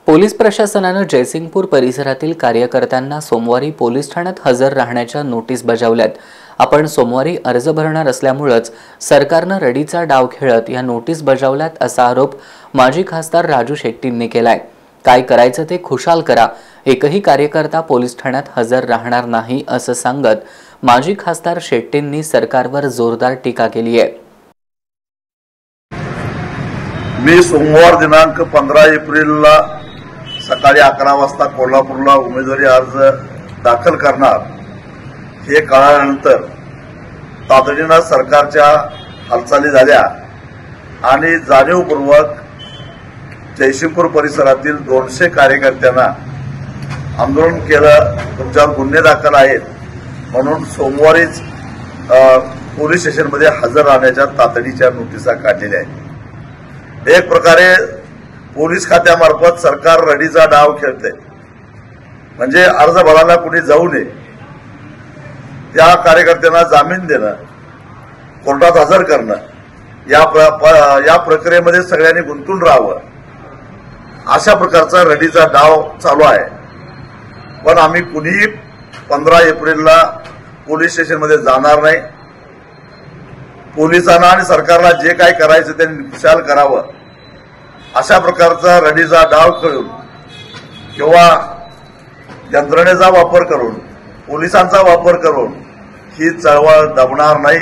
Police प्रशासनाने जयसिंगपूर परिसरातील कार्यकर्त्यांना सोमवारी पोलीस ठाण्यात हजर राहण्याच्या नोटीस बजावल्यात। आपण सोमवारी अर्ज भरणार असल्यामुळेच सरकारने रडीचा डाव खेळत या नोटीस बजावल्यात असा आरोप माजी खासदार राजू शेट्टींनी केलाय। काय करायचं ते खुशाल करा, एकही कार्यकर्ता पोलीस ठाण्यात हजर राहणार नाही असं सांगत माजी खासदार शेट्टींनी सरकारवर जोरदार टीका केली आहे। मी सोमवार दिनांक 15 एप्रिलला सकाळी 11 वाजता कोल्हापूरला उमेदवारी अर्ज दाखल करणार हे कळल्यानंतर तातडीने सरकारच्या हालचाली झाल्या आणि जाणीवपूर्वक जयसिंगपूर परिसरातील 200 कार्यकर्त्यांना आंदोलन केलं। तुमच्यावर गुन्हे दाखल आहेत म्हणून सोमवारीच पोलीस स्टेशनमध्ये हजर राहण्याच्या तातडीच्या नोटिसा काढलेल्या आहेत। एक प्रकारे पोलीस खात्यामार्फत सरकार रडीचा डाव खेळते, म्हणजे अर्ज भरायला कुणी जाऊ नये, त्या कार्यकर्त्यांना जामीन देणं, कोर्टात हजर करणं, या प्रक्रियेमध्ये सगळ्यांनी गुंतून राहावं अशा प्रकारचा रडीचा डाव चालू आहे। पण आम्ही कुणीही 15 एप्रिलला पोलीस स्टेशनमध्ये जाणार नाही। पोलिसांना आणि सरकारला जे काय करायचं त्यांनी खुशाल करावं अशा प्रकारचा रडीचा डाव खेळून किंवा यंत्रणेचा वापर करून, पोलिसांचा वापर करून ही चळवळ दबणार नाही।